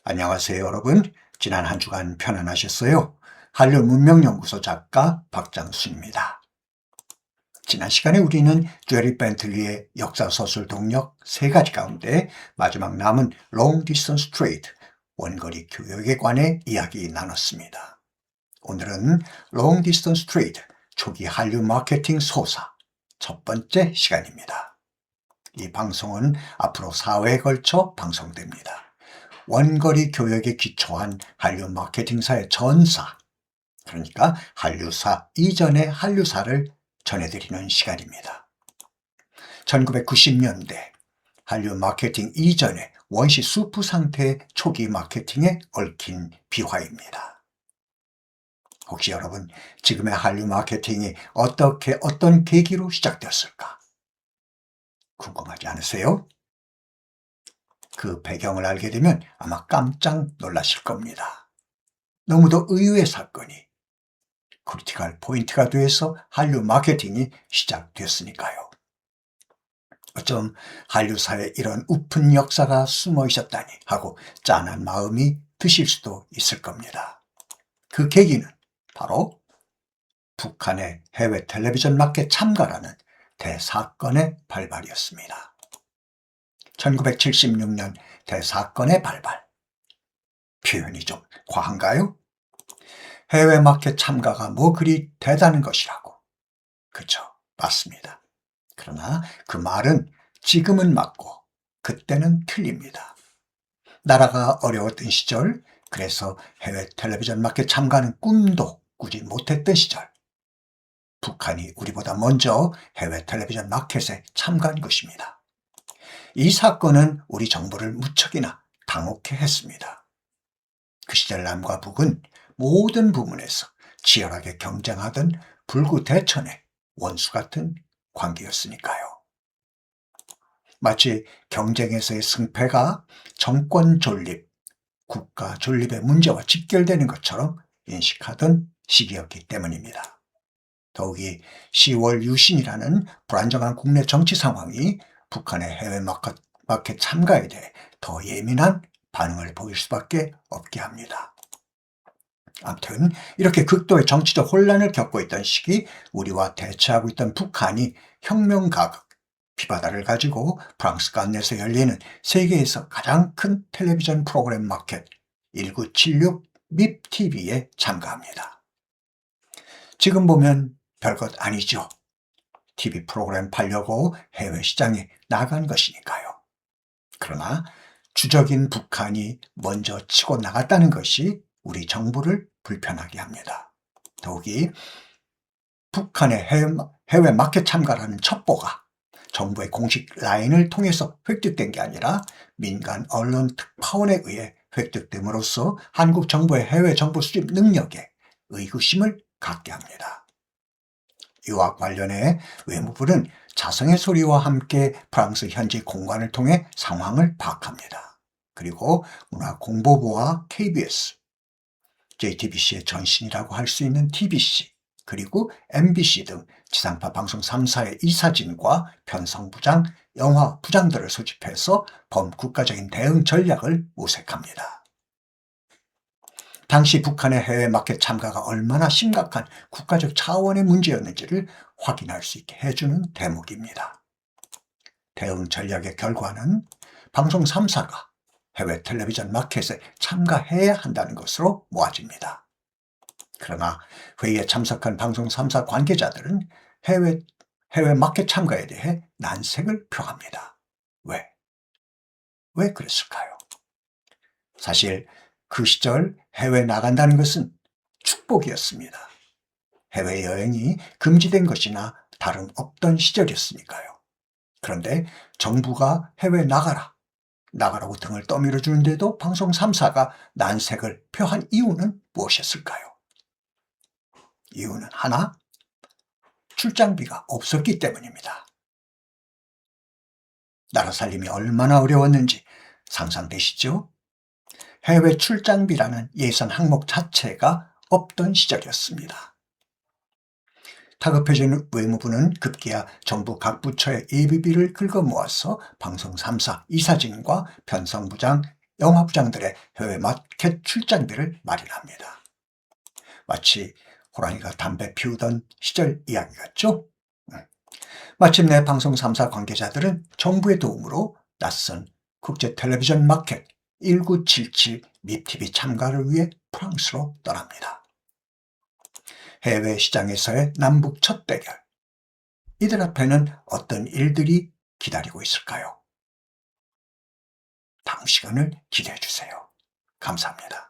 안녕하세요, 여러분. 지난 한 주간 편안하셨어요? 한류 문명연구소 작가 박장수입니다. 지난 시간에 우리는 제리 벤틀리의 역사서술 동력 세 가지 가운데 마지막 남은 Long Distance Trade, 원거리 교역에 관해 이야기 나눴습니다. 오늘은 Long Distance Trade, 초기 한류 마케팅 소사, 첫 번째 시간입니다. 이 방송은 앞으로 4회에 걸쳐 방송됩니다. 원거리 교역에 기초한 한류 마케팅사의 전사, 그러니까 한류사 이전의 한류사를 전해드리는 시간입니다. 1990년대 한류 마케팅 이전의 원시 수프 상태의 초기 마케팅에 얽힌 비화입니다. 혹시 여러분, 지금의 한류 마케팅이 어떤 계기로 시작되었을까? 궁금하지 않으세요? 그 배경을 알게 되면 아마 깜짝 놀라실 겁니다. 너무도 의외의 사건이 크리티컬 포인트가 돼서 한류 마케팅이 시작됐으니까요. 어쩜 한류사에 이런 우픈 역사가 숨어 있었다니 하고 짠한 마음이 드실 수도 있을 겁니다. 그 계기는 바로 북한의 해외 텔레비전 마켓 참가라는 대사건의 발발이었습니다. 1976년 대사건의 발발. 표현이 좀 과한가요? 해외 마켓 참가가 뭐 그리 대단한 것이라고. 그죠? 맞습니다. 그러나 그 말은 지금은 맞고 그때는 틀립니다. 나라가 어려웠던 시절, 그래서 해외 텔레비전 마켓 참가는 꿈도 꾸지 못했던 시절, 북한이 우리보다 먼저 해외 텔레비전 마켓에 참가한 것입니다. 이 사건은 우리 정부를 무척이나 당혹해 했습니다. 그 시절 남과 북은 모든 부문에서 치열하게 경쟁하던 불구대천의 원수 같은 관계였으니까요. 마치 경쟁에서의 승패가 정권 존립, 국가 존립의 문제와 직결되는 것처럼 인식하던 시기였기 때문입니다. 더욱이 10월 유신이라는 불안정한 국내 정치 상황이 북한의 해외 마켓 참가에 대해 더 예민한 반응을 보일 수밖에 없게 합니다. 아무튼 이렇게 극도의 정치적 혼란을 겪고 있던 시기, 우리와 대처하고 있던 북한이 혁명가극 피바다를 가지고 프랑스 칸네에서 열리는 세계에서 가장 큰 텔레비전 프로그램 마켓 1976 밉TV에 참가합니다. 지금 보면 별것 아니죠. TV 프로그램 팔려고 해외 시장에 나간 것이니까요. 그러나 주적인 북한이 먼저 치고 나갔다는 것이 우리 정부를 불편하게 합니다. 더욱이 북한의 해외 마켓 참가라는 첩보가 정부의 공식 라인을 통해서 획득된 게 아니라 민간 언론 특파원에 의해 획득됨으로써 한국 정부의 해외 정보 수집 능력에 의구심을 갖게 합니다. 이와 관련해 외무부는 자성의 소리와 함께 프랑스 현지 공관을 통해 상황을 파악합니다. 그리고 문화공보부와 KBS, JTBC의 전신이라고 할 수 있는 TBC, 그리고 MBC 등 지상파 방송 3사의 이사진과 편성부장, 영화부장들을 소집해서 범국가적인 대응 전략을 모색합니다. 당시 북한의 해외 마켓 참가가 얼마나 심각한 국가적 차원의 문제였는지를 확인할 수 있게 해주는 대목입니다. 대응 전략의 결과는 방송 3사가 해외 텔레비전 마켓에 참가해야 한다는 것으로 모아집니다. 그러나 회의에 참석한 방송 3사 관계자들은 해외 마켓 참가에 대해 난색을 표합니다. 왜 그랬을까요? 사실 그 시절 해외 나간다는 것은 축복이었습니다. 해외여행이 금지된 것이나 다름없던 시절이었으니까요. 그런데 정부가 해외 나가라고 등을 떠밀어 주는데도 방송 3사가 난색을 표한 이유는 무엇이었을까요? 이유는 하나, 출장비가 없었기 때문입니다. 나라 살림이 얼마나 어려웠는지 상상되시죠? 해외 출장비라는 예산 항목 자체가 없던 시절이었습니다. 다급해진 외무부는 급기야 정부 각 부처의 예비비를 긁어 모아서 방송 3사 이사진과 편성부장, 영화부장들의 해외 마켓 출장비를 마련합니다. 마치 호랑이가 담배 피우던 시절 이야기 같죠? 마침내 방송 3사 관계자들은 정부의 도움으로 낯선 국제 텔레비전 마켓 1977 밉TV 참가를 위해 프랑스로 떠납니다. 해외 시장에서의 남북 첫 대결. 이들 앞에는 어떤 일들이 기다리고 있을까요? 다음 시간을 기대해 주세요. 감사합니다.